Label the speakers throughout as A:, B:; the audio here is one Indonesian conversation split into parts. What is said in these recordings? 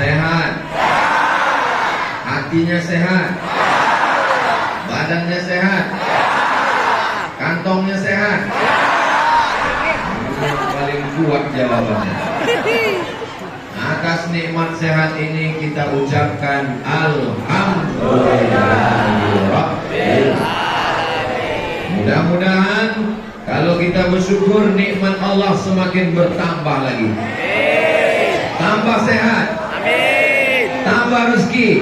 A: Sehat. Hatinya sehat. Badannya sehat. Kantongnya sehat. Paling kuat jawabannya. Atas nikmat sehat ini kita ucapkan Alhamdulillahirabbil alamin. Mudah-mudahan kalau kita bersyukur nikmat Allah semakin bertambah lagi. Tambah sehat. Tambah rezeki.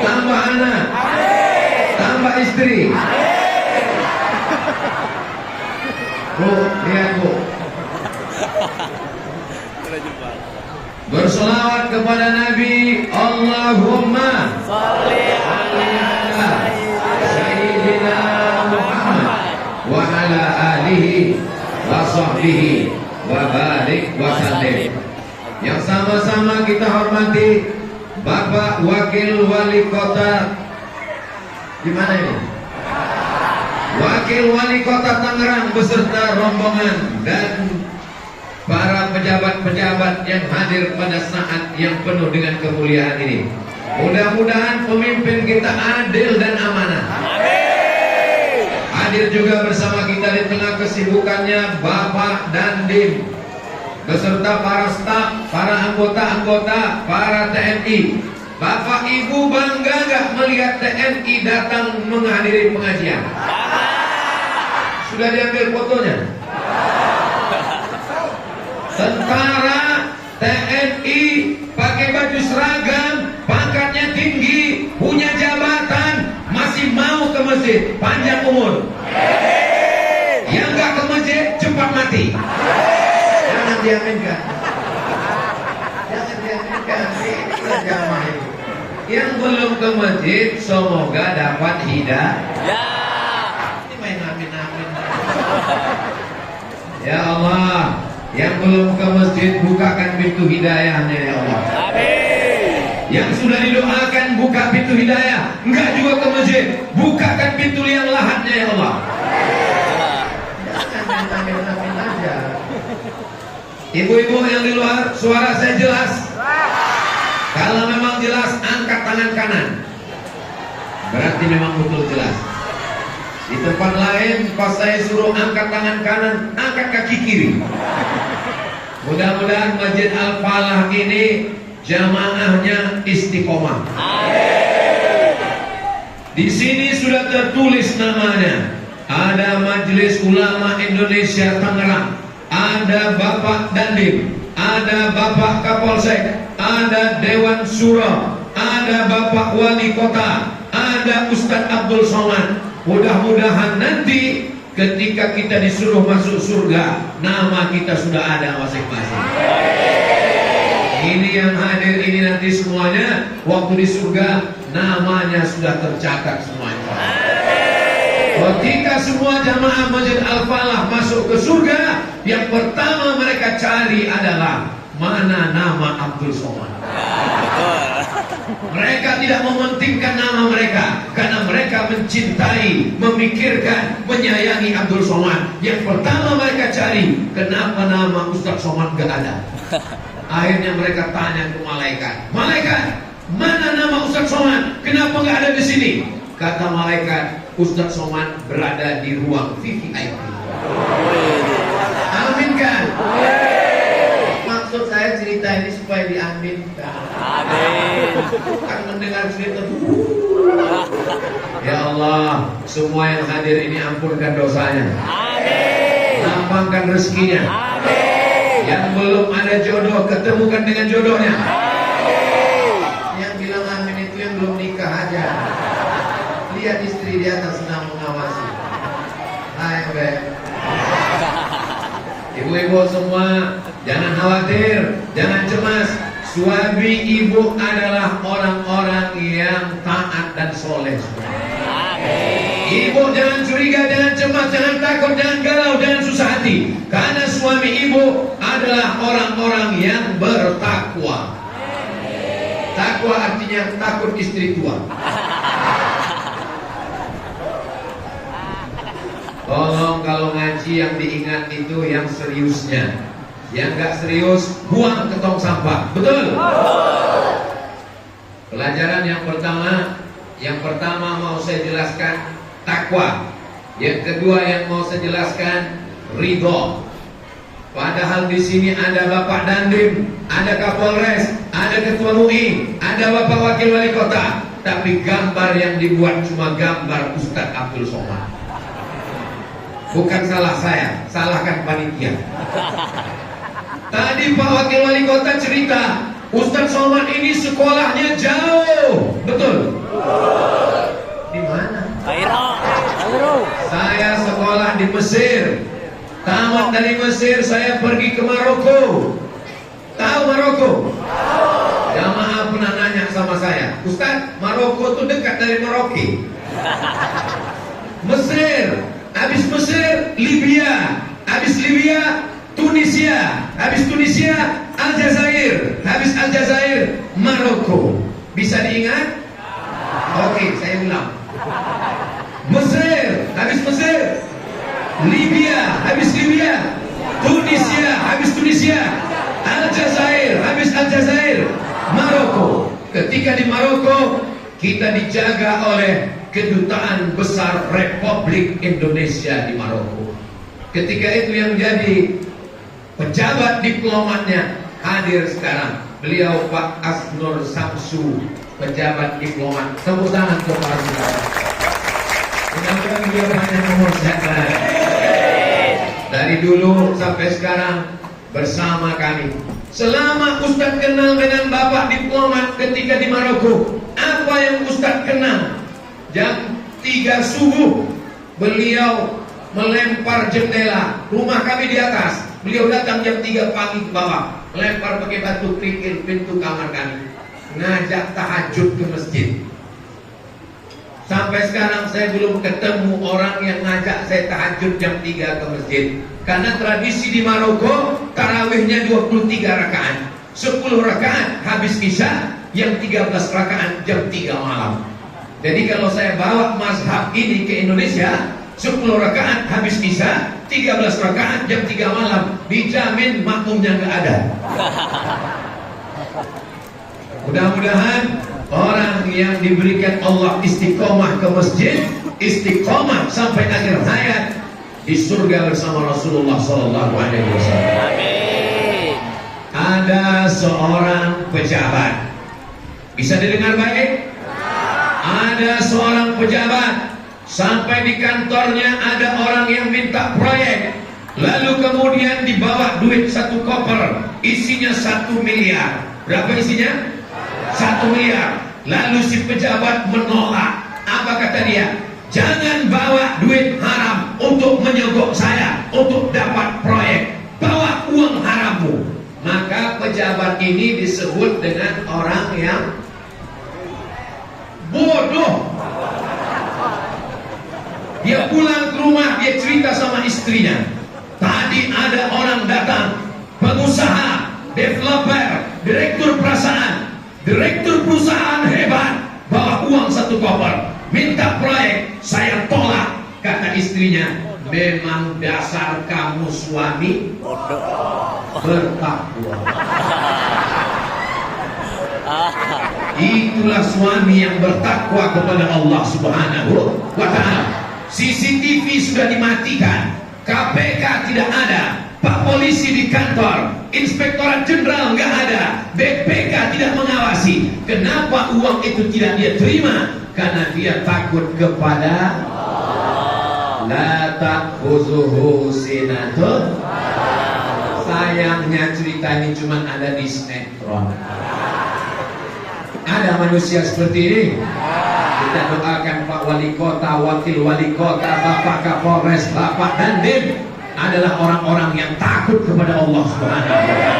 A: Tambah anak. Tambah istri. Bu, lihat bu. Berselawat kepada Nabi. Allahumma shalli ala Sayyidina Muhammad wa ala alihi wa sahbihi wa barik wa sallim. Yang sama-sama kita hormati Bapak Wakil Wali Kota. Gimana ini? Wakil Wali Kota Tangerang beserta rombongan dan para pejabat-pejabat yang hadir pada saat yang penuh dengan kemuliaan ini. Mudah-mudahan pemimpin kita adil dan amanah. Hadir juga bersama kita di tengah kesibukannya Bapak Dandim beserta para staf, para anggota-anggota, para TNI. Bapak Ibu bangga gak melihat TNI datang menghadiri pengajian? Sudah diambil fotonya? Tentara TNI pakai baju seragam, pangkatnya tinggi, punya jabatan, masih mau ke masjid, panjang umur. Yang gak ke masjid cepat mati. Jangan diaminkan. Jangan diaminkan. Jamaah ini. Yang belum ke masjid semoga dapat hidayah. Ini main amin-amin. Ya Allah, yang belum ke masjid bukakan pintu hidayahnya ya Allah. Amin. Yang sudah didoakan buka pintu hidayah, enggak juga ke masjid, bukakan pintu liang lahatnya ya Allah. Jangan amin-amin aja. Ibu-ibu yang di luar, suara saya jelas? Kalau memang jelas, angkat tangan kanan. Berarti memang betul jelas. Di tempat lain pas saya suruh angkat tangan kanan, angkat kaki kiri. Mudah-mudahan Masjid Al-Falah ini jamaahnya istiqomah. Di sini sudah tertulis namanya. Ada Majelis Ulama Indonesia Tangerang, ada Bapak Dandim, ada Bapak Kapolsek, ada Dewan Syuro, ada Bapak Wali Kota, ada Ustadz Abdul Somad. Mudah-mudahan nanti ketika kita disuruh masuk surga, nama kita sudah ada masing-masing. Ini yang hadir ini nanti semuanya waktu di surga namanya sudah tercatat semuanya. Ketika semua jamaah Masjid Al-Falah masuk ke surga, yang pertama mereka cari adalah mana nama Abdul Somad. Mereka tidak mementingkan nama mereka karena mereka mencintai, memikirkan, menyayangi Abdul Somad. Yang pertama mereka cari, kenapa nama Ustadz Somad gak ada? Akhirnya mereka tanya ke malaikat, malaikat, mana nama Ustadz Somad? Kenapa gak ada di sini? Kata malaikat, Ustadz Somad berada di ruang VVIP. Amin kan? Maksud saya cerita ini supaya diaminkan. Amin. Bukan mendengar cerita. Ya Allah, semua yang hadir ini ampunkan dosanya. Amin. Lapangkan rezekinya. Amin. Yang belum ada jodoh, ketemukan dengan jodohnya. Amin. Yang bilang amin itu yang belum nikah aja. Lihat istri di atas sedang mengawasi. Hai Beb. Ibu-ibu semua, jangan khawatir, jangan cemas. Suami ibu adalah orang-orang yang taat dan soleh. Ibu jangan curiga, jangan cemas, jangan takut, jangan galau, jangan susah hati. Karena suami ibu adalah orang-orang yang bertakwa. Takwa artinya takut istri tua. Tolong kalau ngaji yang diingat itu yang seriusnya. Yang nggak serius, buang ke tong sampah. Betul? Pelajaran yang pertama mau saya jelaskan takwa. Yang kedua yang mau saya jelaskan ridho. Padahal di sini ada Bapak Dandim, ada Kapolres, ada Ketua MUI, ada Bapak Wakil Wali Kota, tapi gambar yang dibuat cuma gambar Ustadz Abdul Somad. Bukan salah saya, salahkan panitia. Tadi Pak Wakil Wali Kota cerita, Ustadz Somad ini sekolahnya jauh, betul? Di mana? Kairo. Saya sekolah di Mesir. Tamat dari Mesir saya pergi ke Maroko. Tahu Maroko? Jamaah pernah nanya sama saya, Ustaz, Maroko itu dekat dari Merauke. Mesir, habis Mesir, Libya, habis Libya, Tunisia, habis Tunisia, Aljazair, habis Aljazair, Maroko. Bisa diingat? Oke, saya ulang. Mesir, habis Mesir, Libya, habis Libya, Tunisia, habis Tunisia, Aljazair, habis Aljazair, Maroko. Ketika di Maroko, kita dijaga oleh Kedutaan Besar Republik Indonesia di Maroko. Ketika itu yang jadi pejabat diplomatnya hadir sekarang. Beliau Pak Asnur Samsu, pejabat diplomat. Tepuk tangan untuk Pak Asnur. Mudah-mudahan dia banyak umur sehat. Dari dulu sampai sekarang bersama kami. Selama Ustadz kenal dengan Bapak diplomat ketika di Maroko, apa yang Ustadz kenal? Jam 3 subuh beliau melempar jendela rumah kami di atas. Beliau datang jam 3 pagi ke bawah, melempar pakai batu kerikil pintu kamar kami, ngajak tahajud ke masjid. Sampai sekarang saya belum ketemu orang yang ngajak saya tahajud jam 3 ke masjid. Karena tradisi di Maroko, tarawihnya 23 rakaat, 10 rakaat habis isya, yang 13 rakaat jam 3 malam. Jadi kalau saya bawa mazhab ini ke Indonesia, 10 rakaat habis isya, 13 rakaat jam 3 malam, dijamin makmumnya nggak ada. Mudah-mudahan orang yang diberikan Allah istiqomah ke masjid, istiqomah sampai akhir hayat di surga bersama Rasulullah Sallallahu Alaihi Wasallam. Amin. Ada seorang pejabat, bisa didengar baik? Ada seorang pejabat sampai di kantornya ada orang yang minta proyek, lalu kemudian dibawa duit 1 koper, isinya 1 miliar. Berapa isinya? 1 miliar. Lalu si pejabat menolak. Apa kata dia? Jangan bawa duit haram untuk menyogok saya, untuk dapat proyek. Bawa uang harammu. Maka pejabat ini disebut dengan orang yang bodoh. Dia pulang ke rumah, dia cerita sama istrinya, tadi ada orang datang, pengusaha, developer, direktur perusahaan hebat, bawa uang 1 koper, minta proyek, saya tolak. Kata istrinya, memang dasar kamu suami bertakwa. Itulah suami yang bertakwa kepada Allah Subhanahu wa Ta'ala. CCTV sudah dimatikan, KPK tidak ada, Pak Polisi di kantor, Inspektorat Jenderal nggak ada, BPK tidak mengawasi. Kenapa uang itu tidak dia terima? Karena dia takut kepada la ta'khuzuhu sinatun. Sayangnya cerita ini cuma ada di sinetron. Ada manusia seperti ini. Kita doakan Pak Wali Kota, Wakil Wali Kota, Bapak Kapolres, Bapak Dandim adalah orang-orang yang takut kepada Allah Subhanahu wa Ta'ala.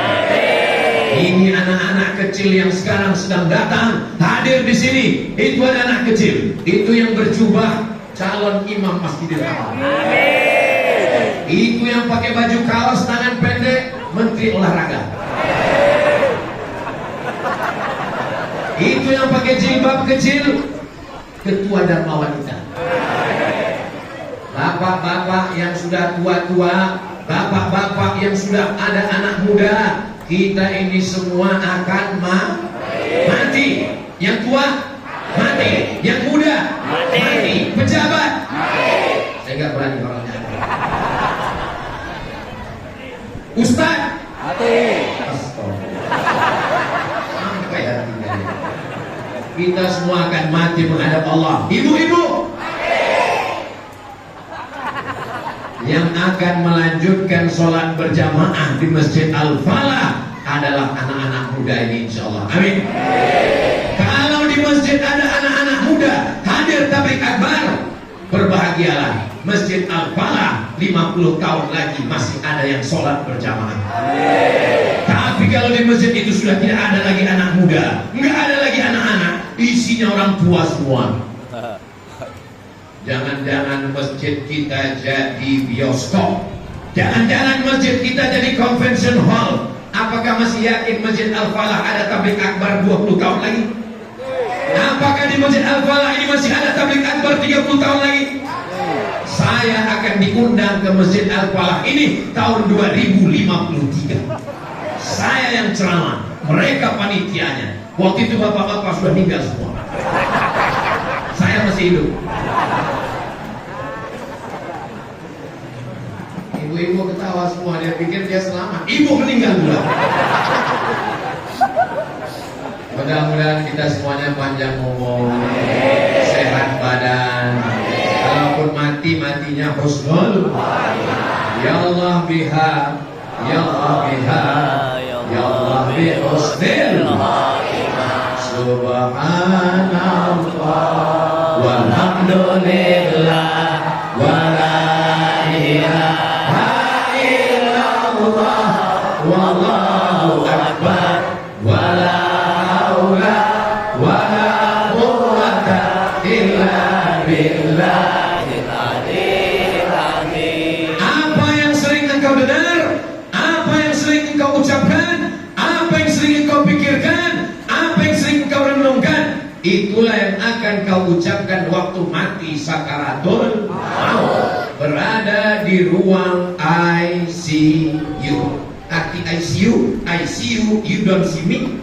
A: Ini anak-anak kecil yang sekarang sedang datang hadir di sini. Itu ada anak kecil, itu yang berjubah calon imam Masjidil Haram. Itu yang pakai baju kaos tangan pendek, Menteri Olahraga. Itu yang pakai jilbab kecil, Ketua Dharma Wanita. Bapak bapak-bapak yang sudah tua-tua, bapak-bapak yang sudah ada anak muda, kita ini semua akan mati. Yang tua mati, yang muda mati, pejabat mati. Saya nggak berani kalau nyata. Ustaz mati. Sampai hatinya. Kita semua akan mati menghadap Allah. Ibu-ibu yang akan melanjutkan sholat berjamaah di Masjid Al-Falah adalah anak-anak muda ini, insya Allah. Amin. Kalau di masjid ada anak-anak muda hadir tabligh akbar, berbahagialah. Masjid Al-Falah 50 tahun lagi masih ada yang sholat berjamaah. Tapi kalau di masjid itu sudah tidak ada lagi anak muda, nggak ada lagi anak-anak, isinya orang tua semua. Jangan-jangan masjid kita jadi bioskop, jangan-jangan masjid kita jadi convention hall. Apakah masih yakin Masjid Al-Falah ada tabligh akbar 20 tahun lagi? Apakah di Masjid Al-Falah ini masih ada tabligh akbar 30 tahun lagi? Saya akan diundang ke Masjid Al-Falah ini tahun 2053. Saya yang ceramah, mereka panitianya. Waktu itu bapak-bapak sudah meninggal semua. Saya masih hidup. Ibu-ibu ketawa semua, dia pikir dia selamat. Ibu meninggal pula. Mudah-mudahan kita semuanya panjang umur, sehat badan. Kalaupun mati, matinya husnul. Ya Allah biha, ya Allah biha, ya Allah bi husnil. Subhanallah walhamdulillah wala ilaha illallah wallahu akbar wala haula wala quwwata illa billahil aliyyil azim. Apa yang sering engkau dengar, apa yang sering engkau ucapkan, apa yang sering engkau pikirkan, apa yang sering engkau renungkan, itulah yang akan kau ucapkan waktu mati sakaratul maut, berada di ruang ICU. Arti ICU, you don't see me.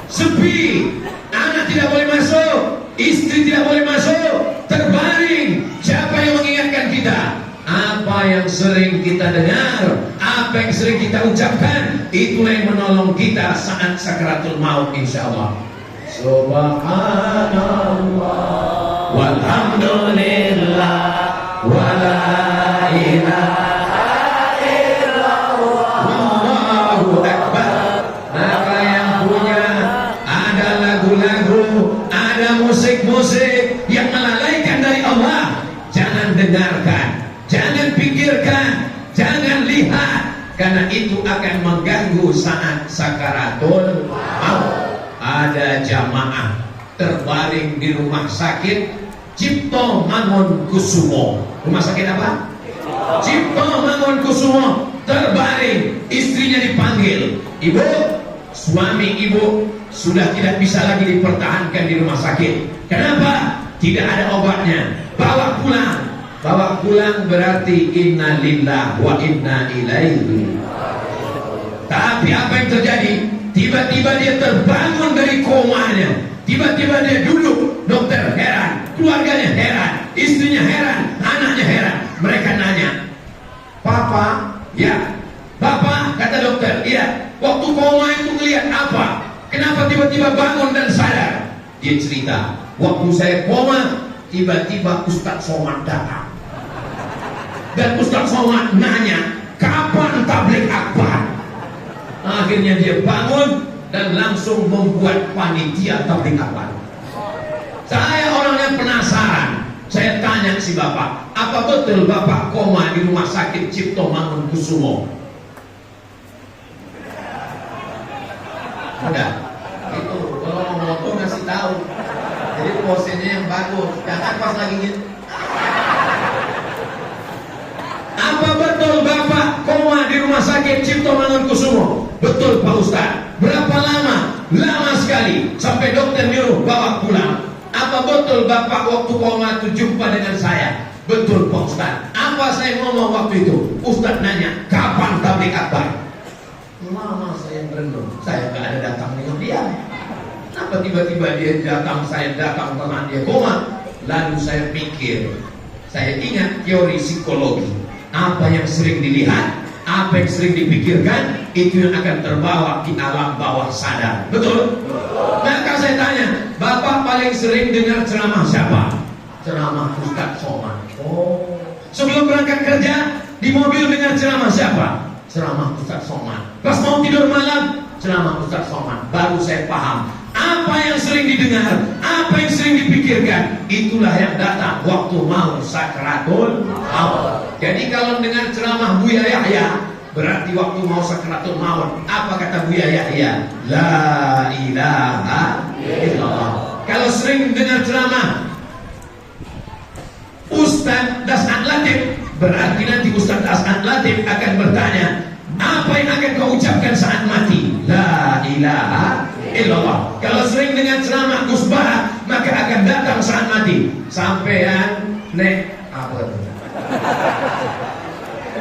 A: Sepi, anak tidak boleh masuk, istri tidak boleh masuk, terbaring. Siapa yang mengingatkan kita? Apa yang sering kita dengar, apa yang sering kita ucapkan, itulah yang menolong kita saat sakaratul maut, insya Allah. Subhanallah walhamdulillah wala ilaha illallah wallahu akbar. Maka yang punya ada lagu-lagu, ada musik-musik yang melalaikan dari Allah, jangan dengarkan, jangan pikirkan, jangan lihat, karena itu akan mengganggu saat sakaratul maut. Ada jamaah terbaring di rumah sakit Cipto Mangunkusumo. Rumah sakit apa? Cipto Mangunkusumo, terbaring, istrinya dipanggil. Ibu, suami ibu sudah tidak bisa lagi dipertahankan di rumah sakit. Kenapa? Tidak ada obatnya. Bawa pulang. Bawa pulang berarti inna lillah wa inna ilaihi. Tapi apa yang terjadi? Tiba-tiba dia terbangun dari komanya. Tiba-tiba dia duduk. Dokter heran, keluarganya heran, istrinya heran, anaknya heran. Mereka nanya, Papa? Ya. Bapak? Kata dokter, iya. Waktu koma itu ngelihat apa? Kenapa tiba-tiba bangun dan sadar? Dia cerita, waktu saya koma, tiba-tiba Ustadz Somad datang. Dan Ustadz Somad nanya, kapan tabligh akbar? Akhirnya dia bangun dan langsung membuat panitia tabligh akbar. Saya orangnya penasaran. Saya tanya si bapak, apa betul bapak koma di rumah sakit Cipto Mangunkusumo? Udah, itu kalau mau moto ngasih tahu. Jadi posenya yang bagus, jangan pas lagi gitu. Apa betul bapak koma di rumah sakit Cipto Mangunkusumo? Betul Pak Ustaz. Berapa lama? Lama sekali, sampai dokter nyuruh bawa pulang. Apa betul bapak waktu koma itu jumpa dengan saya? Betul Pak Ustaz. Apa saya ngomong waktu itu? Ustaz nanya, kapan tablik akbar? Lama saya merenung, saya gak ada datang dengan dia. Kenapa tiba-tiba dia datang, saya datang teman dia koma? Lalu saya pikir, saya ingat teori psikologi. Apa yang sering dilihat, apa yang sering dipikirkan, itu yang akan terbawa di alam bawah sadar. Betul? Maka saya tanya, Bapak paling sering dengar ceramah siapa? Ceramah Ustaz Somad. Oh. Sebelum berangkat kerja, di mobil dengar ceramah siapa? Ceramah Ustaz Somad. Pas mau tidur malam, ceramah Ustaz Somad. Baru saya paham, apa yang sering didengar, apa yang sering dipikirkan, itulah yang datang waktu mau sakratul maut. Jadi kalau dengar ceramah Buya Yahya, berarti waktu mau sakratul maut. Apa kata Buya Yahya? La ilaha illallah. Kalau sering dengar ceramah Ustaz Das'ad Latif, berarti nanti Ustaz Das'ad Latif akan bertanya, apa yang akan kau ucapkan saat mati? La ilaha illallah. Kalau sering dengan ceramah Gus Bah, maka akan datang saat mati. Sampean nek apa itu?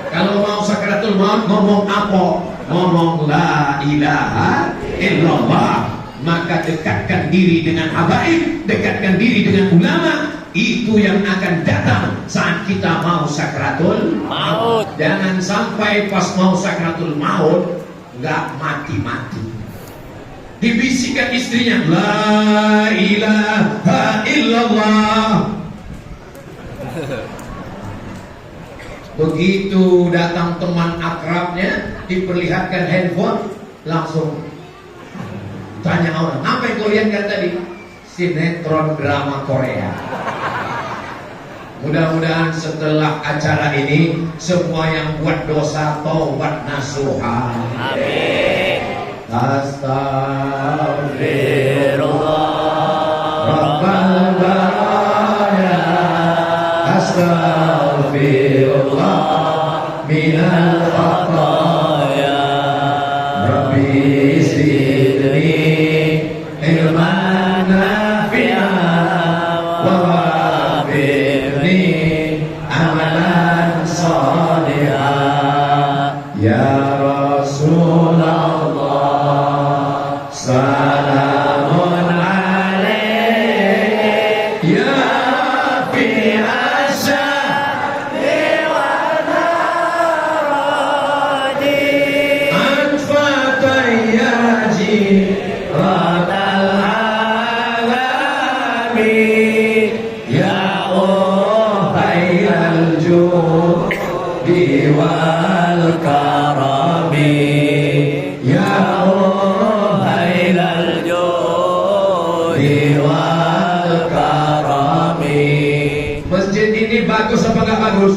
A: Kalau mau sakratul maut ngomong apa? Ngomong la ilaha illallah. Maka dekatkan diri dengan habaib, dekatkan diri dengan ulama. Itu yang akan datang saat kita mau sakratul maut. Jangan sampai pas mau sakratul maut nggak mati-mati. Dibisikkan istrinya, la ilaha illallah. Begitu datang teman akrabnya, diperlihatkan handphone, langsung tanya orang, apa yang kau lihat kan tadi? Sinetron drama Korea. Mudah-mudahan setelah acara ini semua yang buat dosa taubat nasuha. Amin. Astaghfirullah Rabbal baraya. Astaghfirullah minal khataya. Rabbi zidni ilman nafi'an wa wafirni amalan shalihan. Ya Rasulullah salamun alaik ya fi asyadi wa naradi anfa tayyaji radal alami ya uhayyal judi wal karami ya uhayyal judi wal karami. Masjid ini bagus apa enggak bagus?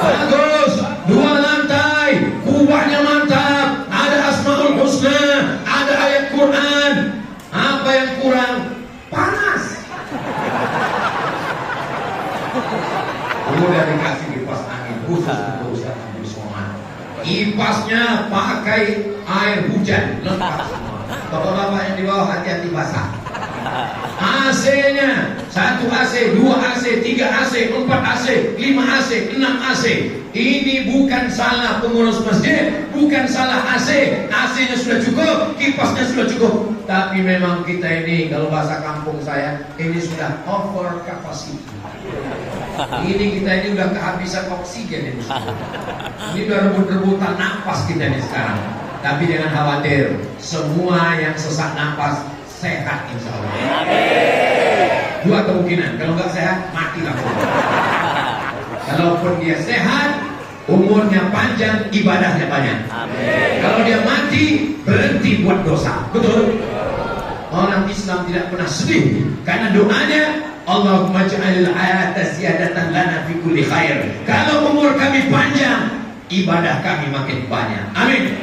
A: Bagus. 2 lantai, kubahnya mantap, ada Asmaul Husna, ada ayat Quran. Apa yang kurang? Panas. Udah dikasih kipas angin khusus untuk Ustaz Abdul Somad. Kipasnya pakai air hujan, lengkap semua. Bapak-bapak yang di bawah hati-hati basah. AC-nya 1 AC, 2 AC, 3 AC, 4 AC, 5 AC, 6 AC. Ini bukan salah pengurus masjid, bukan salah AC. AC-nya sudah cukup, kipasnya sudah cukup. Tapi memang kita ini, kalau bahasa kampung saya, ini sudah over capacity. Ini kita ini udah kehabisan oksigen ini. Ini udah rebut-rebutan napas kita ini sekarang. Tapi jangan khawatir, semua yang sesak napas sehat insya Allah. Amin. 2 kemungkinan, kalau nggak sehat mati langsung. Kalaupun dia sehat, umurnya panjang, ibadahnya banyak. Amin. Kalau dia mati, berhenti buat dosa. Betul? Orang Islam tidak pernah sedih karena doanya Allahumma ja'alil hayata ziyadatan lana fi kulli khair. Kalau umur kami panjang, ibadah kami makin banyak. Amin.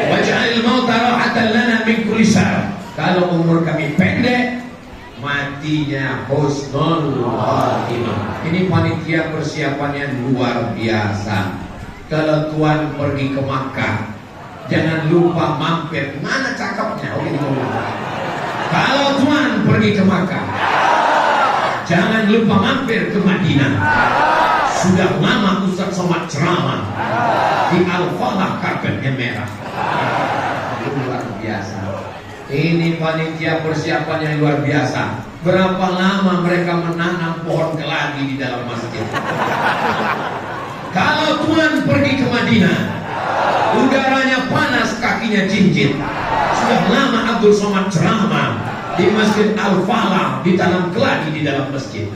A: Wa ja'alil mauta rahatan lana min kulli syarr. Kalau umur kami pendek, matinya husnul khatimah. Ini panitia persiapannya luar biasa. Kalau Tuan pergi ke Makkah, jangan lupa mampir. Mana cakepnya? Oh, ini kalau Tuan pergi ke Makkah, Jangan lupa mampir ke Madinah. Sudah lama Ustaz Somad ceramah di Al-Falah, karpetnya merah. Luar biasa. Ini panitia persiapan yang luar biasa. Berapa lama mereka menanam pohon keladi di dalam masjid. Kalau Tuhan pergi ke Madinah, udaranya panas, kakinya cincin. Sudah lama Abdul Somad ceramah di Masjid Al-Falah, ditanam keladi di dalam masjid.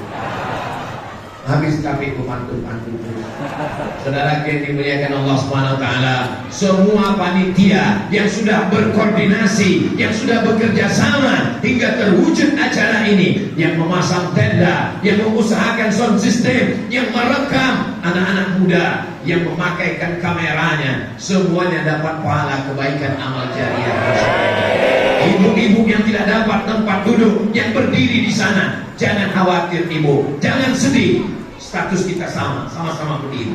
A: Habis kami pantun-pantun. Saudara yang dimuliakan Allah Subhanahu wa taala, semua panitia yang sudah berkoordinasi, yang sudah bekerja sama hingga terwujud acara ini, yang memasang tenda, yang mengusahakan sound system, yang merekam anak-anak muda, yang memakaikan kameranya, semuanya dapat pahala kebaikan amal jariah. Ibu-ibu yang tidak dapat tempat duduk, yang berdiri di sana, jangan khawatir ibu, jangan sedih. Status kita sama-sama berdiri.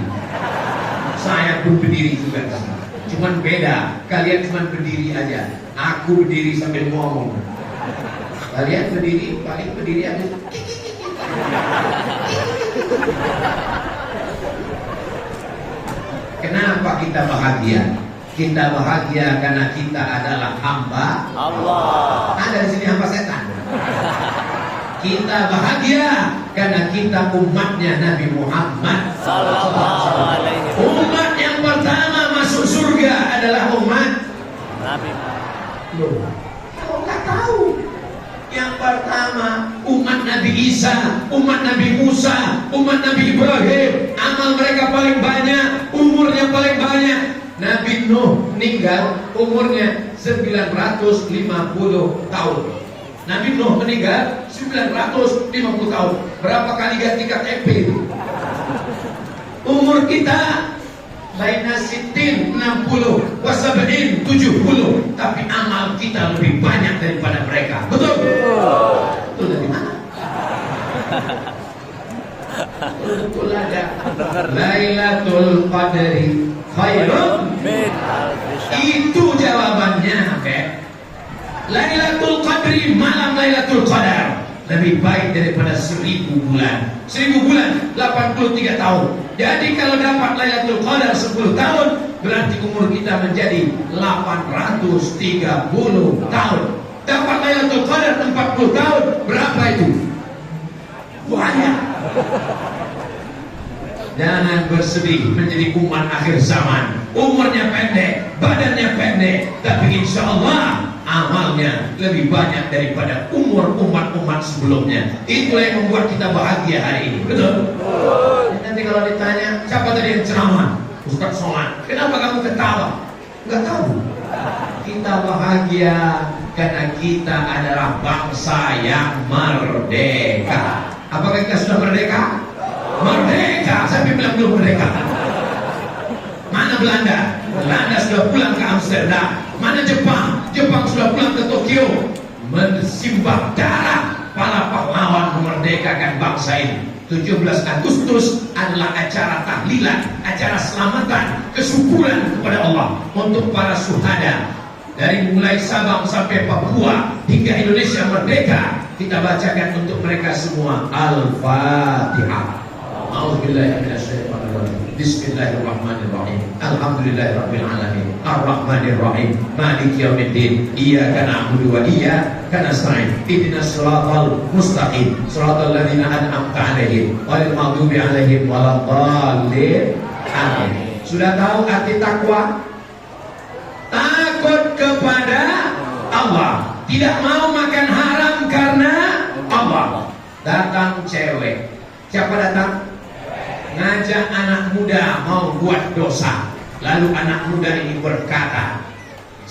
A: Saya pun berdiri juga, cuman beda. Kalian cuma berdiri aja, aku berdiri sambil ngomong. Kalian berdiri, paling berdiri aja. Kenapa kita bahagia? Kita bahagia karena kita adalah hamba Allah. Ada di sini hamba setan. Kita bahagia karena kita umatnya Nabi Muhammad sallallahu alaihi wasallam. Umat yang pertama masuk surga adalah umat Nabi Muhammad. Kau nggak tahu? Yang pertama umat Nabi Isa, umat Nabi Musa, umat Nabi Ibrahim. Amal mereka paling banyak, umurnya paling banyak. Nabi Nuh meninggal umurnya 950 tahun. Nabi Nuh meninggal 950 tahun. Berapa kali ganti KTP? Umur kita lain sitin 60, wasab'in 70, tapi amal kita lebih banyak daripada mereka. Betul? Itu dari mana? Betul ada. Lailatul Qadri khairun min alfi syahr. Itu jawabannya, Beb. Lailatul Qadri, malam Lailatul Qadar lebih baik daripada 1000 bulan. 1000 bulan 83 tahun. Jadi kalau dapat Lailatul Qadar 10 tahun, berarti umur kita menjadi 830 tahun. Dapat Lailatul Qadar 40 tahun, berapa itu? Banyak. Jangan bersedih menjadi umat akhir zaman. Umurnya pendek, badannya pendek, tapi insya Allah amalnya lebih banyak daripada umur umat-umat sebelumnya. Itulah yang membuat kita bahagia hari ini. Betul? Nanti kalau ditanya, siapa tadi yang ceramah? Ustaz Somad. Kenapa kamu ketawa? Enggak tahu. Kita bahagia karena kita adalah bangsa yang merdeka. Apakah kita sudah merdeka? Merdeka. Siapa bilang belum merdeka? Mana Belanda? Belanda sudah pulang ke Amsterdam. Mana Jepang? Jepang sudah pulang ke Tokyo. Mensimbah darah para pahlawan memerdekakan bangsa ini. 17 Agustus adalah acara tahlilan, acara selamatan, kesyukuran kepada Allah untuk para syuhada. Dari mulai Sabang sampai Papua hingga Indonesia merdeka, kita bacakan untuk mereka semua Al-Fatihah. Bismillahirrahmanirrahim. Alhamdulillahirabbil alamin. Arrahmanirrahim. Maliki yaumiddin. Iyyaka na'budu wa iyyaka nasta'in. Ihdinas siratal mustaqim. Siratal ladzina an'amta 'alaihim ghairil maghdubi 'alaihim waladdallin. Amin. Sudah tahu arti takwa? Takut kepada Allah. Tidak mau makan haram karena Allah. Datang cewek. Siapa datang? Ngajak anak muda mau buat dosa. Lalu anak muda ini berkata,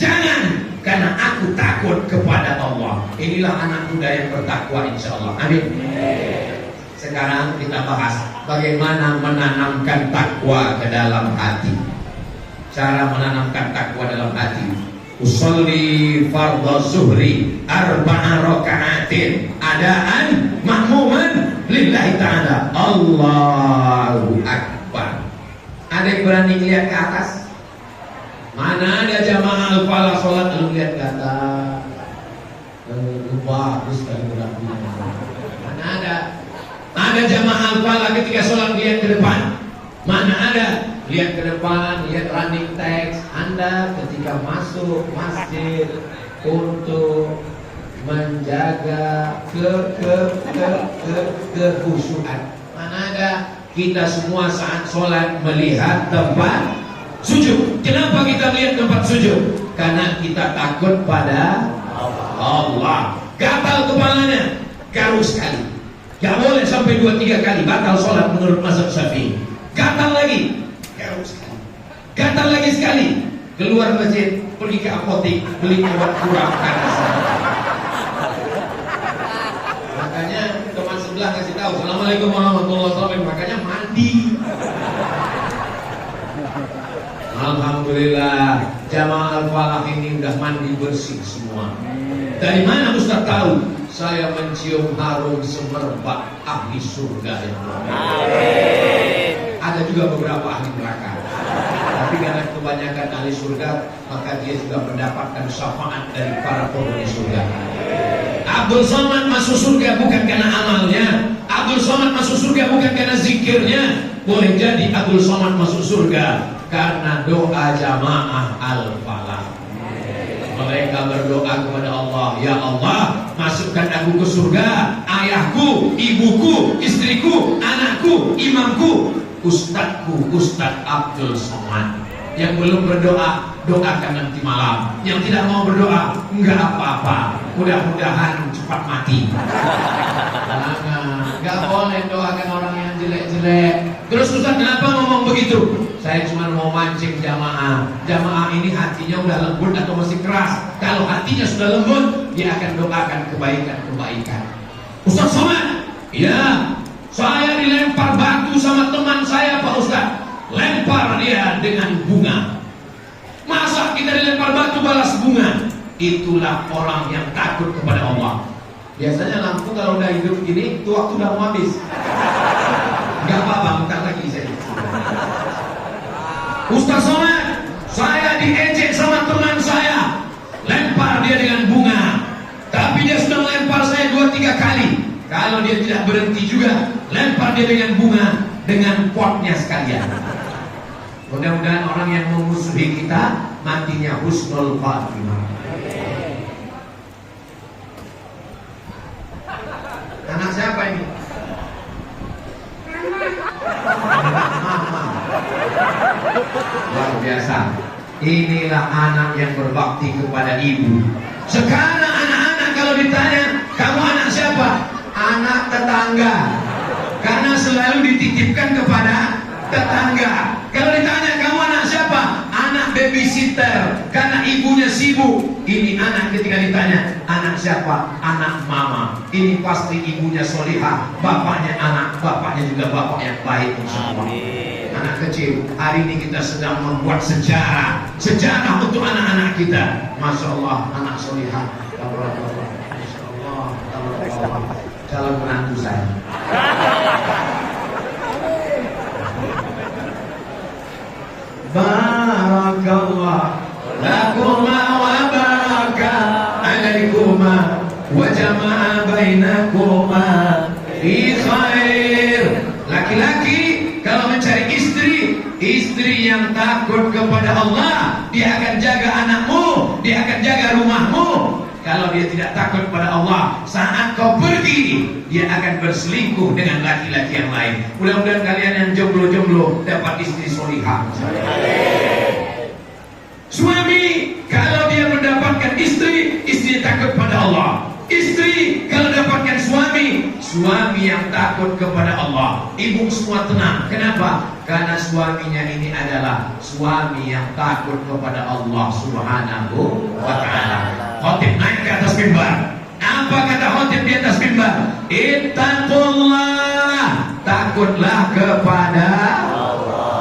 A: jangan, karena aku takut kepada Allah. Inilah anak muda yang bertakwa, insya Allah. Amin. Sekarang kita bahas bagaimana menanamkan takwa ke dalam hati. Cara menanamkan takwa dalam hati. Usolli fardhu zuhri arba'a raka'atin adaan ma'muman lillahi ta'ala. Allahu Akbar. Ada yang berani lihat ke atas? Mana ada jamaah Al-Falah sholat lalu lihat ke atas? Bagus sekali geraknya. Mana ada? ada jamaah al-falah ketika sholat lihat ke depan? Mana ada? Lihat ke depan, lihat running text. Anda ketika masuk masjid untuk menjaga kekhusyuan. Mana ada? Kita semua saat sholat melihat tempat sujud. Kenapa kita melihat tempat sujud? Karena kita takut pada Allah. Gatal kepalanya, garu sekali. Gak boleh sampai 2-3 kali batal sholat menurut mazhab Syafi'i. Gatal lagi, garu sekali. Gatal lagi sekali. Keluar masjid, pergi ke apotek, beli obat kurang panas. Makanya teman sebelah kasih tahu, Assalamualaikum warahmatullahi wabarakatuh. Makanya mandi. Alhamdulillah, jamaah al-falah ini udah mandi bersih semua. Dari mana Ustaz tahu? Saya mencium harum semerbak ahli surga yang ada juga beberapa ahli neraka. Tapi karena kebanyakan ahli surga, maka dia juga mendapatkan syafaat dari para penghuni surga. Abdul Somad masuk surga bukan karena amalnya. Abdul Somad masuk surga bukan karena zikirnya. Boleh jadi Abdul Somad masuk surga karena doa jamaah al-falah. Mereka berdoa kepada Allah, ya Allah, masukkan aku ke surga, ayahku, ibuku, istriku, anakku, imamku, ustadku, Ustadz Abdul Somad. Yang belum berdoa, doakan nanti malam. Yang tidak mau berdoa, enggak apa-apa, mudah-mudahan cepat mati. Enggak boleh doakan orang yang jelek-jelek. Terus Ustaz kenapa ngomong begitu? Saya cuma mau mancing jamaah. Jamaah ini hatinya udah lembut atau masih keras? Kalau hatinya sudah lembut, dia akan doakan kebaikan-kebaikan. Ustaz Somad, ya, saya dilempar batu sama teman saya Pak Ustaz. Lempar dia dengan bunga. Masa kita dilempar batu balas bunga? Itulah orang yang takut kepada Allah. Biasanya lampu kalau udah hidup gini, itu waktu udah mau habis. Gak apa-apa, bentar lagi saya. Ustaz Somad, saya diejek sama teman saya. Lempar dia dengan bunga. Tapi dia sudah melempar saya 2-3 kali. Kalau dia tidak berhenti juga, lempar dia dengan bunga, dengan potnya sekalian. Mudah-mudahan orang yang memusuhi kita matinya husnul khatimah. Anak siapa ini? Mama. Luar biasa. Inilah anak yang berbakti kepada ibu. Sekarang anak-anak kalau ditanya, kamu anak siapa? Anak tetangga. Karena selalu dititipkan kepada tetangga. Kalau ditanya kamu anak siapa? Anak babysitter. Karena ibunya sibuk. Ini anak ketika ditanya anak siapa? Anak mama. Ini pasti ibunya solihah, bapaknya anak, bapaknya juga bapak yang baik. Amin. Anak kecil. Hari ini kita sedang membuat sejarah untuk anak-anak kita. Masya Allah, anak solihah. Masya Allah, calon menantu saya. Barakallah lakuma wa baraka alaikuma wa jama'a bainakuma fi khair. Laki-laki kalau mencari istri yang takut kepada Allah, dia akan jaga anakmu, dia akan jaga rumahmu. Kalau dia tidak takut pada Allah, saat kau pergi, dia akan berselingkuh dengan laki-laki yang lain. Mudah-mudahan kalian yang jomblo-jomblo dapat istri solihah. Suami, kalau dia mendapatkan istri takut pada Allah. Istri, kalau dapatkan suami yang takut kepada Allah. Ibu semua tenang. Kenapa? Karena suaminya ini adalah suami yang takut kepada Allah Subhanahu wa ta'ala. Khotib naik ke atas mimbar. Apa kata khotib di atas mimbar? Ittaqullah, takutlah kepada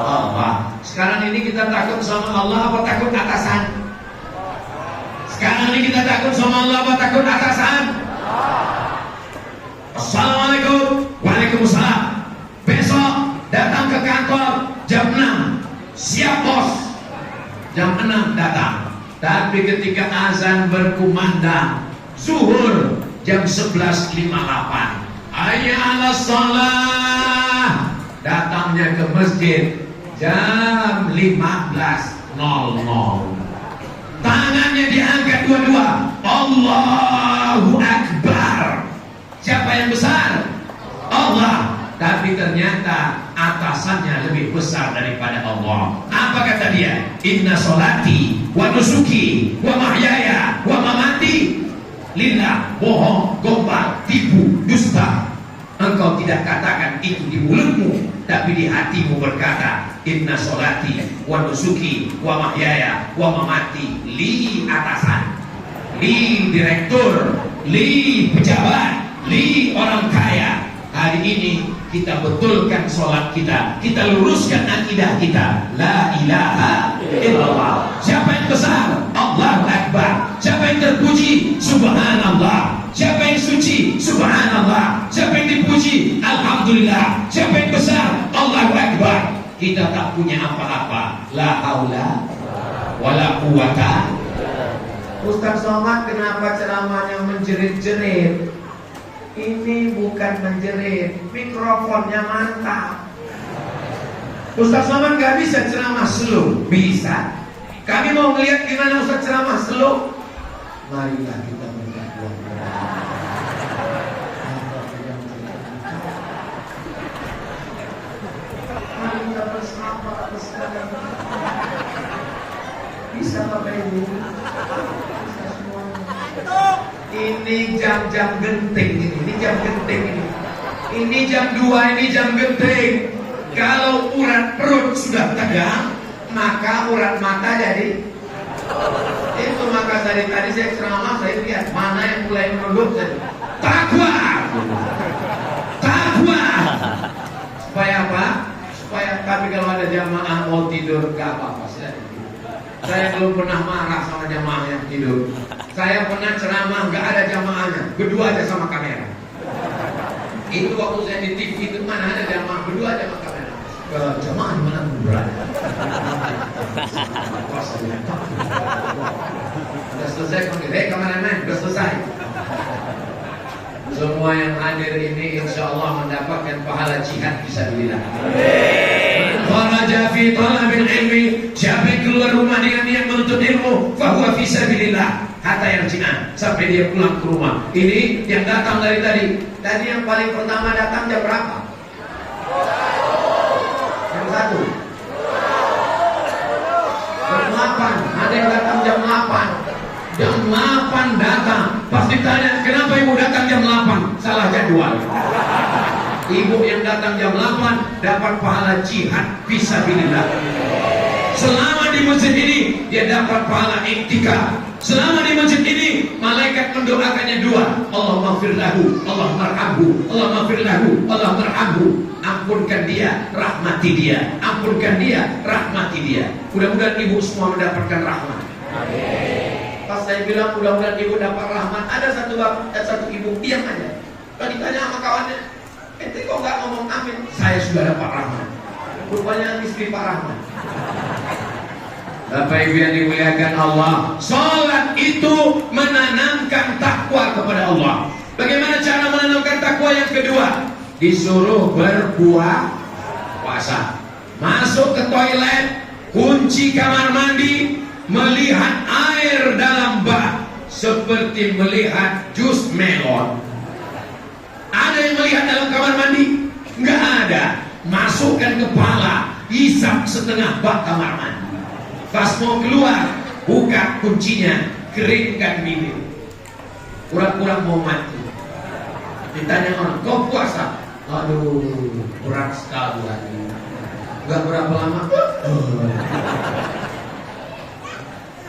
A: Allah. Sekarang ini kita takut sama Allah apa takut atasan? Sekarang ini kita takut sama Allah apa takut atasan? Assalamualaikum. Waalaikumsalam. Besok datang ke kantor jam 6. Siap bos. Jam 6 datang. Tapi ketika azan berkumandang zuhur jam 11.58, hayya 'alas shalah, datangnya ke masjid jam 15.00. Tangannya diangkat dua-dua, Allahu Akbar. Siapa yang besar? Allah. Tapi ternyata atasannya lebih besar daripada Allah. Apa kata dia? Inna sholati wa nusuki wa mahyaya wa mamati lillah. Bohong, gombal, tipu, dusta. Engkau tidak katakan itu di mulutmu, tapi di hatimu berkata inna sholati wa nusuki wa mahyaya wa mamati li atasan, li direktur, li pejabat, li orang kaya. Hari ini kita betulkan sholat kita luruskan akidah kita. La ilaha illallah. Siapa yang besar? Allahu Akbar. Siapa yang terpuji? Subhanallah. Siapa yang suci? Subhanallah. Siapa yang dipuji? Alhamdulillah. Siapa yang besar? Allahu Akbar. Kita tak punya apa-apa. La haula wala quwata. Ustaz Somad kenapa ceramahnya menjerit-jerit? Ini bukan menjerit, mikrofonnya mantap. Ustaz Somad gak bisa ceramah slow. Bisa. Kami mau melihat gimana Ustaz ceramah slow. Marilah kita berdoa. Mari kita bersama. Bisa Bapak Ibu? Bisa semuanya. Ini jam-jam genting ini jam genting ini. Ini jam 2, ini jam genting. Kalau urat perut sudah tegang, maka urat mata jadi. Itu maka dari tadi saya ceramah, saya lihat mana yang mulai menunduk. Takwa. Supaya apa? Supaya tapi kalau ada jamaah mau tidur gak apa-apa. Saya belum pernah marah sama jamaah yang tidur. Saya pernah ceramah gak ada jamaahnya, berdua aja sama kamera. Itu waktu saya di TV itu mana ada jamaah, berdua aja sama kamera. Jamaah di mana pun berada. Udah selesai panggil, kameramen, udah selesai. Semua yang hadir ini insya Allah mendapatkan pahala jihad fisabilillah. Kharaja fi talabil ilmi, siapa yang keluar rumah dengan niat menuntut ilmu, fahuwa fisabilillah. Hatta yang Cina sampai dia pulang ke rumah. Ini yang datang dari tadi. Tadi yang paling pertama datang jam berapa? Jam 1. Jam 8. Ada yang datang jam 8. Jam 8 datang. Pas ditanya kenapa ibu datang jam 8? Salah jadwal. Ibu yang datang jam 8 dapat pahala jihad fisabilillah. Selama di masjid ini dia dapat pahala iktikaf. Selama di masjid ini malaikat mendoakannya dua. Allah maghfir lahu, Allah marhamhu, Allah maghfir lahu, Allah marhamhu. Ampunkan dia, rahmati dia. Ampunkan dia, rahmati dia. Mudah-mudahan ibu semua mendapatkan rahmat. Amin. Pas saya bilang mudah-mudahan ibu dapat rahmat, ada satu ibu diam aja. Kalau ditanya sama kawannya, ente kok nggak ngomong amin? Saya sudah dapat rahmat. Rupanya istri Pak Rahmat. Bapak Ibu yang dimuliakan Allah, salat itu menanamkan takwa kepada Allah. Bagaimana cara menanamkan takwa yang kedua? Disuruh berpuasa. Masuk ke toilet, kunci kamar mandi, melihat air dalam bak seperti melihat jus melon. Ada yang melihat dalam kamar mandi? Enggak ada. Masukkan kepala, hisap setengah bak kamar mandi. Pas mau keluar, buka kuncinya, keringkan bibir. Pura-pura mau mati. Ditanya orang, kau puasa? Aduh, berat sekali lagi. Gak berapa lama.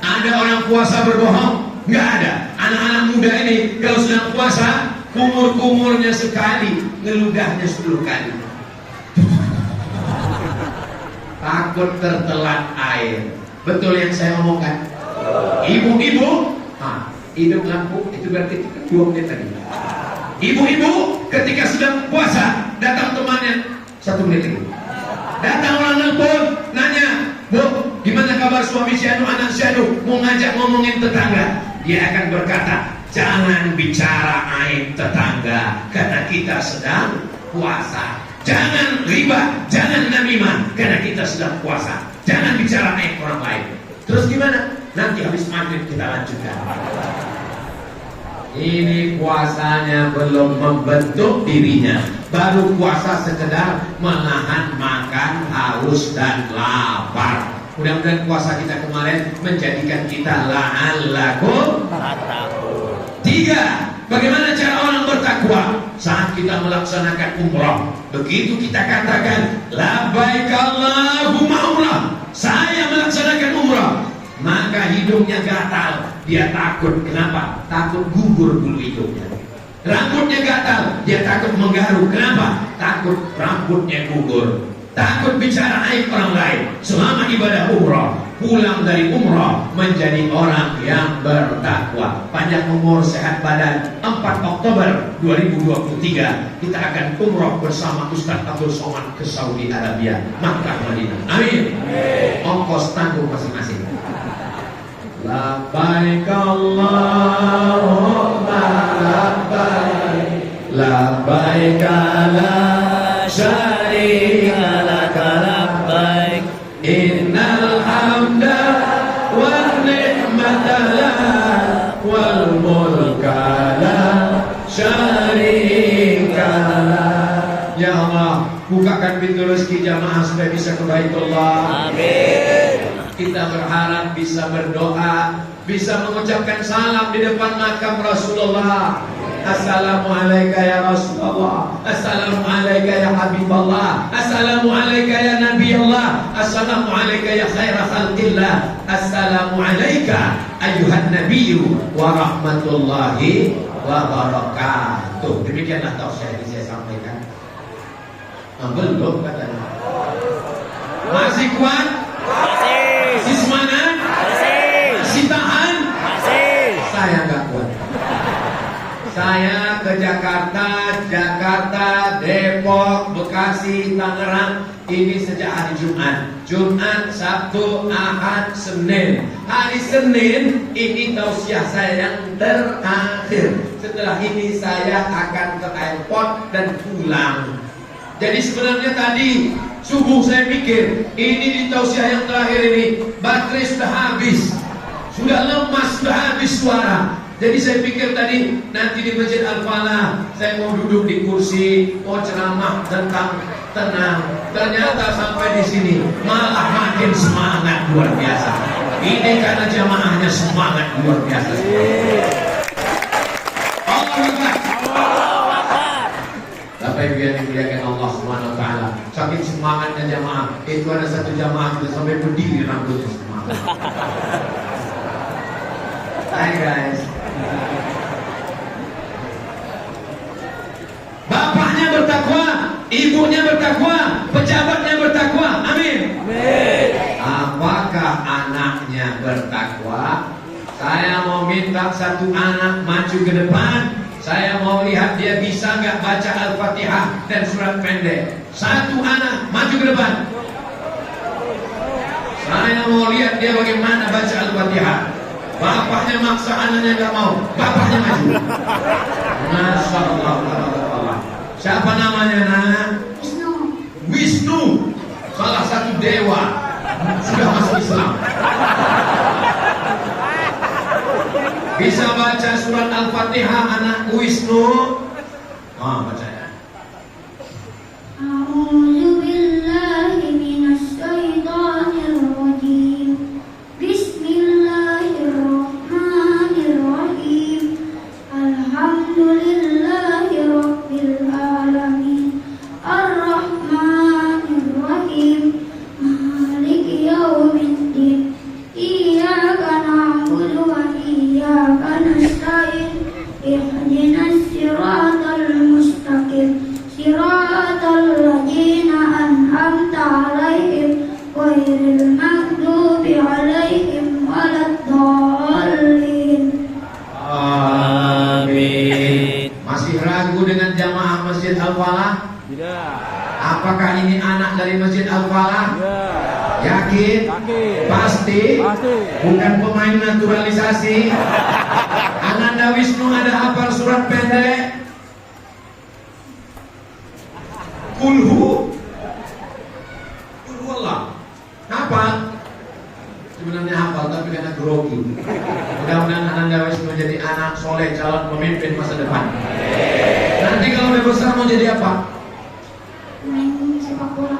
A: Ada orang puasa berbohong? Gak ada. Anak-anak muda ini kalau sedang puasa, kumur-kumurnya sekali, ngeludahnya 10 kali. Takut tertelan air. Betul yang saya omongkan? Ibu-ibu, hidup lampu itu berarti 2 menit tadi. Ibu-ibu ketika sedang puasa datang temannya 1 menit lagi. Datang orang nelpon nanya, Bu, gimana kabar suami si anu, anak si anu, mau ngajak ngomongin tetangga. Dia akan berkata, Jangan bicara aib tetangga karena kita sedang puasa. Jangan riba, jangan namimah karena kita sedang puasa. Jangan bicara aib orang lain. Terus gimana? Nanti habis maghrib kita lanjutkan. Ini puasanya belum membentuk dirinya, baru puasa sekedar menahan makan, haus dan lapar. Mudah-mudahan puasa kita kemarin menjadikan kita la'allakum tattaqun. 3. Bagaimana cara orang bertakwa? Saat kita melaksanakan umrah, begitu kita katakan labbaik Allahumma umrah, saya melaksanakan umrah, maka hidungnya gatal, dia takut. Kenapa? Takut gugur bulu hidungnya. Rambutnya gatal, dia takut menggaruk. Kenapa? Takut rambutnya gugur. Takut bicara aib orang lain. Selama ibadah umrah, pulang dari umrah menjadi orang yang bertakwa. Panjang umur, sehat badan. 4 Oktober 2023 kita akan umrah bersama Ustaz Abdul Somad ke Saudi Arabia, Makkah, Madinah. Amin. Ongkos tanggung masing-masing. Labbaik Allahumma labbaik, labbaik la syarika laka labbaik, innal hamda wan ni'mata lak wal mulka la syarika lak. Ya Allah, bukakan pintu rezeki jamaah supaya bisa ke Baitullah. Amin. Kita berharap bisa berdoa, bisa mengucapkan salam di depan makam Rasulullah. Assalamualaikum ya Rasulullah, Assalamualaikum ya Habiballah, Assalamualaikum ya Nabi Allah, Assalamualaikum ya khaira khalqillah, Assalamualaikum ayuhan nabiyyu wa rahmatullahi wa barakatuh. Demikianlah tausiah yang saya sampaikan. Belum katanya. Masih kuat? Masih semangat? Masih tahan? Saya nggak kuat. Saya ke Jakarta, Depok, Bekasi, Tangerang ini sejak hari Jumat, Sabtu, Ahad, Senin. Hari Senin ini tausiah saya yang terakhir. Setelah ini saya akan ke airport dan pulang. Jadi sebenarnya tadi subuh saya pikir ini di tausiah yang terakhir ini baterai sudah habis, sudah lemas, sudah habis suara. Jadi saya pikir tadi nanti di Masjid Al-Falah saya mau duduk di kursi, mau ceramah tentang tenang. Ternyata sampai di sini malah makin semangat luar biasa. Ini karena jamaahnya semangat luar biasa. Bapak Ibu yang dimuliakan Allah Subhanahu wa taala, saking semangatnya jamaah, itu ada satu jamaah itu sampai berdiri rambutnya semangat. Hai guys. Bapaknya bertakwa, ibunya bertakwa, pejabatnya bertakwa. Amin. Amin. Apakah anaknya bertakwa? Saya mau minta satu anak maju ke depan. Saya mau lihat dia bisa nggak baca Al-Fatihah dan surat pendek. Satu anak maju ke depan. Saya mau lihat dia bagaimana baca Al-Fatihah. Bapaknya maksa anaknya nggak mau, bapaknya maju. Masya Allah. Siapa namanya nak? Wisnu. Salah satu dewa sudah masuk Islam. Bisa baca surat Al-Fatihah anak Wisnu? Baca ya.
B: A'udzu billahi minasy syaithanir rajim. Bismillahirrahmanirrahim. Alhamdulillahi rabbil alamin. Ar-Rahmanir Rahim. Maliki yaumiddin. Iyyaka na'budu wa iyyaka nasta'in. Ihdinas siratal mustaqim. Siratal ladzina an'amta 'alaihim ghairil maghdubi 'alaihim waladdallin.
A: Amin. Masih ragu dengan jamaah Masjid Al-Falah? Tidak. Apakah ini anak dari Masjid Al-Falah? Tidak. Yakin? Yakin. Pasti. pasti? Bukan pemain naturalisasi. Ananda Wisnu ada hafal surat pendek? Kulhu Allah. Hafal? Sebenarnya hafal tapi karena grogi. Mudah-mudahan Ananda Wisnu menjadi anak soleh, calon pemimpin masa depan. Nanti kalau udah besar mau jadi apa?
B: Main sepak bola.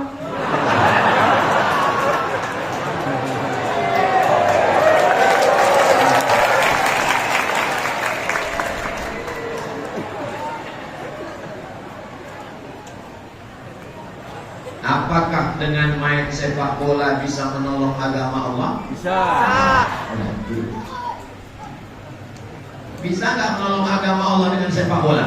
A: Apakah dengan main sepak bola bisa menolong agama Allah?
C: Bisa.
A: Bisa nggak menolong agama Allah dengan sepak bola?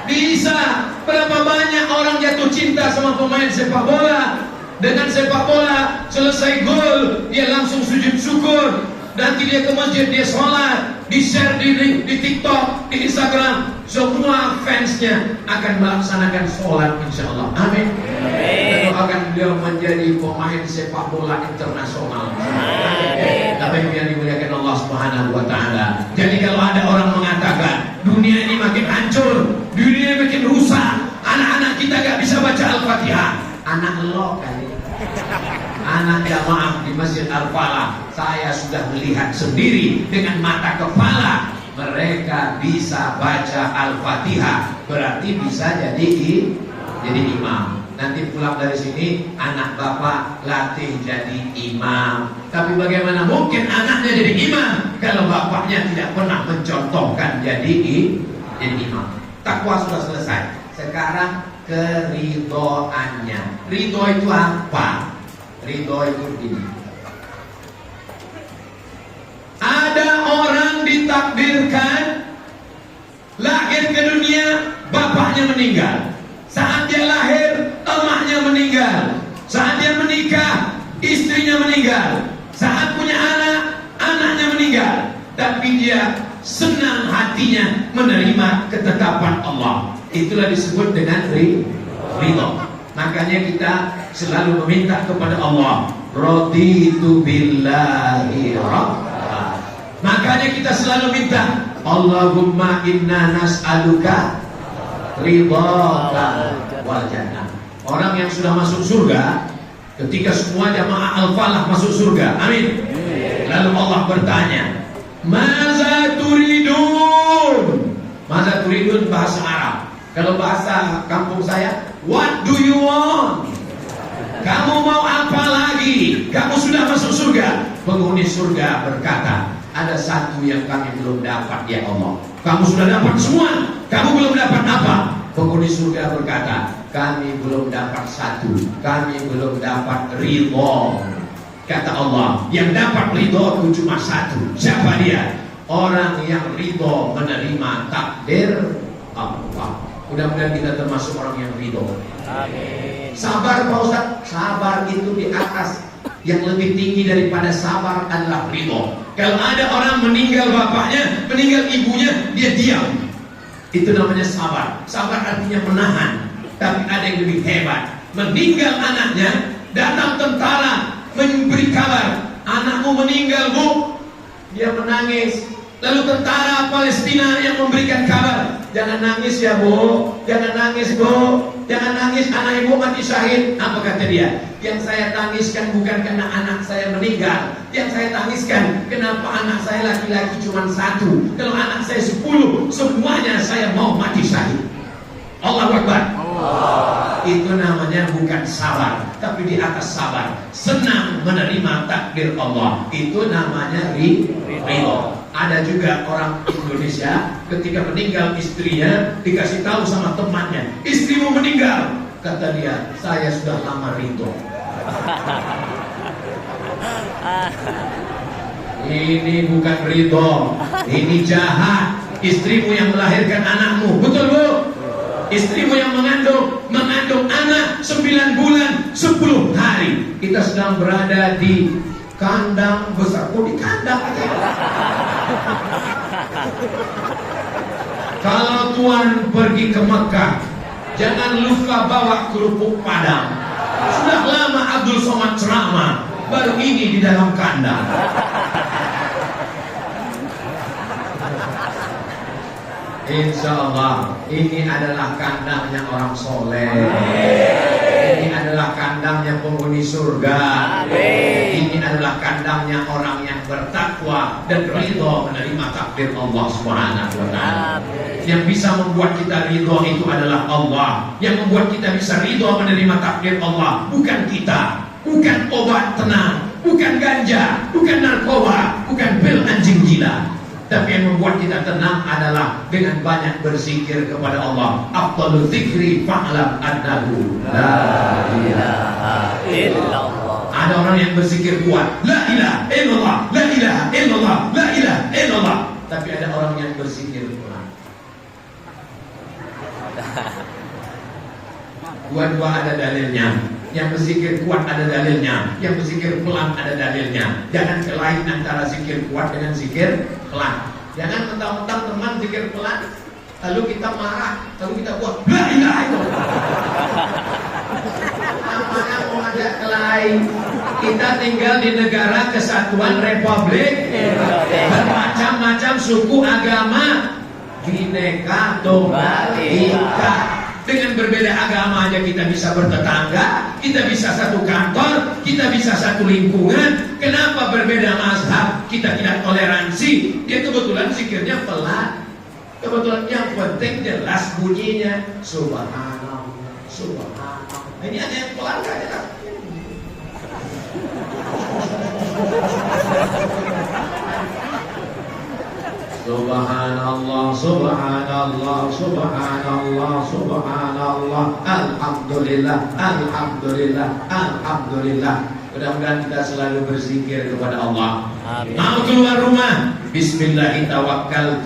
A: Bisa. Berapa banyak orang jatuh cinta sama pemain sepak bola? Dengan sepak bola selesai gol dia langsung sujud syukur. Nanti dia ke masjid, dia sholat, di share di TikTok, di Instagram. Semua fansnya akan melaksanakan sholat insya Allah. Amin. Dan doakan beliau menjadi pemain sepak bola internasional. Tapi yang dimuliakan Allah Subhanahu wa Ta'ala. Jadi kalau ada orang mengatakan dunia ini makin hancur, dunia ini makin rusak, anak-anak kita gak bisa baca Al-Fatihah, anak lo kali. Anak jamaah di Masjid Al-Falah, saya sudah melihat sendiri dengan mata kepala, mereka bisa baca Al-Fatihah, berarti bisa jadi imam. Nanti pulang dari sini anak bapak latih jadi imam. Tapi bagaimana mungkin anaknya jadi imam kalau bapaknya tidak pernah mencontohkan jadi imam? Takwa sudah selesai. Sekarang keridhoannya. Ridho itu apa? Ridho itu ini. Ada orang ditakdirkan lahir ke dunia, bapaknya meninggal. Saat dia lahir, emaknya meninggal. Saat dia menikah, istrinya meninggal. Saat punya anak, anaknya meninggal. Tapi dia senang hatinya menerima ketetapan Allah. Itulah disebut dengan ridho. Makanya kita selalu meminta kepada Allah, raditu billahi rabba. Makanya kita selalu minta, Allahumma inna nas'aluka ridhaka wal jannah. Orang yang sudah masuk surga, ketika semua jamaah Al-Falah masuk surga, amin. Lalu Allah bertanya, maza turidun? Maza turidun bahasa Arab. Kalau bahasa kampung saya, what do you want? Kamu mau apa lagi? Kamu sudah masuk surga. Penghuni surga berkata, ada satu yang kami belum dapat ya Allah. Kamu sudah dapat semua, kamu belum dapat apa? Penghuni surga berkata, kami belum dapat satu, kami belum dapat ridho. Kata Allah, yang dapat ridho itu cuma satu. Siapa dia? Orang yang ridho menerima takdir Allah. Mudah-mudahan kita termasuk orang yang ridho.
C: Amin.
A: Sabar Pak Ustaz, sabar itu di atas. Yang lebih tinggi daripada sabar adalah ridho. Kalau ada orang meninggal bapaknya, meninggal ibunya, dia diam. Itu namanya sabar. Sabar artinya menahan. Tapi ada yang lebih hebat. Meninggal anaknya, datang tentara memberi kabar, anakmu meninggal bu. Dia menangis. Lalu tentara Palestina yang memberikan kabar, jangan nangis ya bu, jangan nangis bu, jangan nangis, anak ibu mati syahid. Apa kata dia? Yang saya tangiskan bukan karena anak saya meninggal, yang saya tangiskan kenapa anak saya laki-laki cuma satu, kalau anak saya 10, semuanya saya mau mati syahid. Allahu Akbar. Itu namanya bukan sabar, tapi di atas sabar, senang menerima takdir Allah. Itu namanya ridho. Ada juga orang Indonesia ketika meninggal istrinya dikasih tahu sama temannya, istrimu meninggal. Kata dia, saya sudah lama ridho. Ini bukan ridho, ini jahat. Istrimu yang melahirkan anakmu, betul bu? Istrimu yang mengandung anak 9 bulan 10 hari. Kita sedang berada di kandang besar. Kok di kandang aja? Kalau Tuhan pergi ke Mekah, jangan lupa bawa kerupuk Padang. Sudah lama Abdul Somad ceramah, baru ini di dalam kandang. Insya Allah ini adalah kandangnya orang soleh. Ini adalah kandangnya penghuni surga. Ini adalah kandangnya orang yang bertakwa dan ridho menerima takdir Allah Subhanahu wa Ta'ala. Yang bisa membuat kita ridho itu adalah Allah. Yang membuat kita bisa ridho menerima takdir Allah, bukan kita, bukan obat tenang, bukan ganja, bukan narkoba, bukan pil anjing gila. Tapi yang membuat kita tenang adalah dengan banyak berzikir kepada Allah. Afdalul dzikri fa'lam annahu la ilaha illallah. Ada orang yang berzikir kuat, la ilaha illallah, la ilaha illallah, la ilaha illallah. Tapi ada orang yang berzikir pelan. Dua-dua ada dalilnya. Yang berzikir kuat ada dalilnya, yang berzikir pelan ada dalilnya. Jangan kelain antara zikir kuat dengan zikir pelan. Jangan mentang-mentang teman zikir pelan, lalu kita marah, lalu kita buat la ilaha illallah. Namanya mau ada kelain. Kita tinggal di negara kesatuan Republik, bermacam-macam suku agama, Bhinneka Tunggal Ika. Dengan berbeda agama aja kita bisa bertetangga, kita bisa satu kantor, kita bisa satu lingkungan. Kenapa berbeda mazhab kita tidak toleransi? Dia kebetulan zikirnya pelan, kebetulan yang penting jelas bunyinya. Subhanallah, subhanallah. Ini ada yang pelan gak jelas. Subhanallah, subhanallah, subhanallah, subhanallah. Alhamdulillah, alhamdulillah, alhamdulillah. Mudah-mudahan kita selalu berzikir kepada Allah. Amin. Mau keluar rumah, bismillahirrahmanirrahim,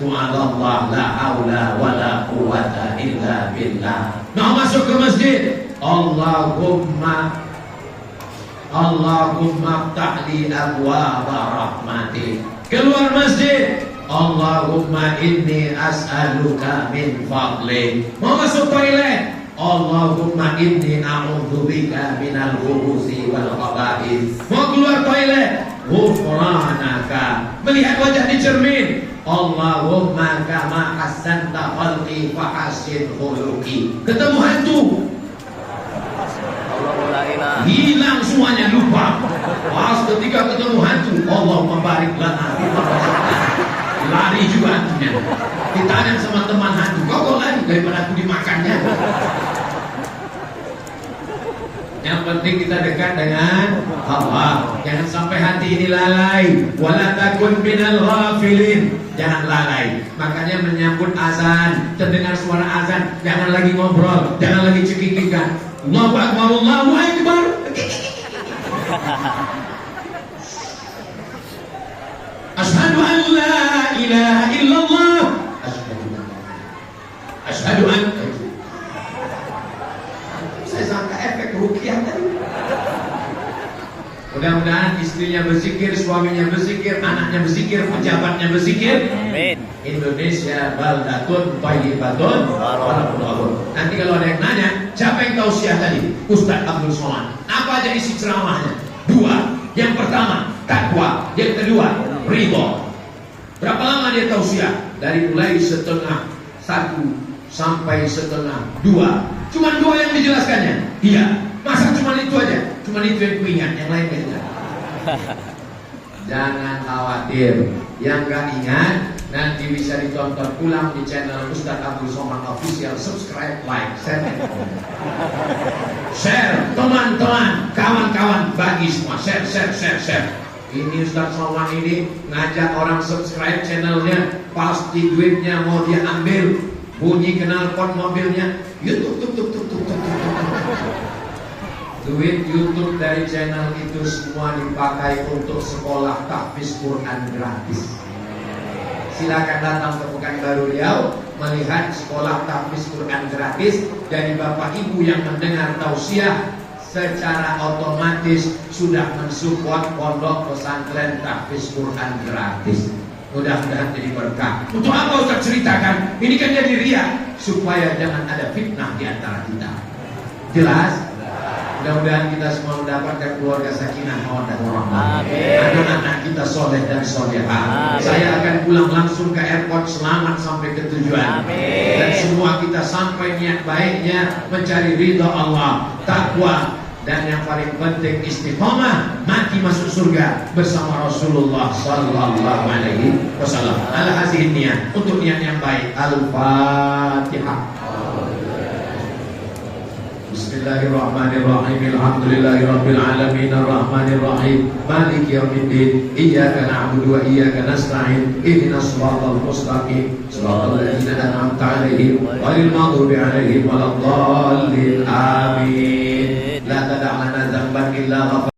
A: Allah, la haula wala quwata illa billah. Mau masuk ke masjid, Allahumma ftahli abwaaba rahmatik. Keluar masjid, Allahumma inni as'aluka min fadlik. Mau masuk toilet, Allahumma inni a'udzubika minal khubuthi wal khaba'ith. Mau keluar toilet, ghufranaka. Melihat wajah di cermin, Allahumma kama hasanta khalqi fa hasin khuluqi. Ketemu hantu, hilang semuanya, lupa. Pas ketika ketemu hantu, Allahumma barik lana fi ma razaqtana. Lari juga hantunya. Ditanya sama teman hantu, kok lari daripada aku dimakannya. Yang penting kita dekat dengan Allah. Jangan sampai hati ini lalai. Wala takun minal ghafilin. Jangan lalai. Makanya menyambut azan, terdengar suara azan, jangan lagi ngobrol, jangan lagi cekikikan. Allahu Akbar, Allahu Akbar. Asyhadu an la ilaha illallah. Asyhadu an. Saya sangka efek ruqyah tadi. Mudah-mudahan istrinya berzikir, suaminya berzikir, anaknya berzikir, pejabatnya berzikir. Amin. Indonesia baldatun thayyibatun warahmatullahi. Nanti kalau ada yang nanya, siapa yang tausiah tadi? Ustaz Abdul Somad. Apa aja isi ceramahnya? Dua. Yang pertama, takwa. Yang kedua, ridho. Berapa lama dia tausiah? Dari mulai setengah satu sampai setengah dua. Cuma dua yang dijelaskannya. Iya. Masa cuma itu aja? Cuma itu yang kuingat, yang lain gak ingat. Jangan khawatir. Yang gak ingat nanti bisa ditonton ulang di channel Ustaz Abdul Somad Official. Subscribe, like, share, and comment. Share, teman-teman, kawan-kawan, bagi semua. Share, share, share, share. Ini Ustaz Somad ini ngajak orang subscribe channelnya, pasti duitnya mau dia ambil. Bunyi knalpot mobilnya, YouTube, duit YouTube dari channel itu semua dipakai untuk sekolah tahfiz Quran gratis. Silakan datang ke Pekanbaru Riau, melihat sekolah tahfiz Quran gratis dari Bapak Ibu yang mendengar tausiah secara otomatis sudah mensupport pondok pesantren tahfiz Quran gratis. Mudah-mudahan jadi berkah. Untuk apa Ustaz ceritakan? Ini kan jadi riya, supaya jangan ada fitnah di antara kita. Jelas? Mudah-mudahan kita semua mendapatkan keluarga sakinah mawaddah warahmah.
C: Amin.
A: Anak-anak kita soleh dan solehah. Saya akan pulang langsung ke airport selamat sampai ke tujuan.
C: Amin.
A: Dan semua kita sampai niat baiknya mencari ridha Allah, takwa, dan yang paling penting istiqomah, mati masuk surga bersama Rasulullah sallallahu alaihi wasallam. Ala hazihi niat, untuk niat yang baik. Al-Fatihah. Bismillahirrahmanirrahim. Alhamdulillahirabbil alamin arrahmanir rahim maliki yaumiddin iyyaka na'budu wa iyyaka nasta'in ihdinas siratal mustaqim siratal ladzina an'amta 'alaihim ghairil maghdubi 'alaihim waladdallin amin. La tad'alna dzamban illa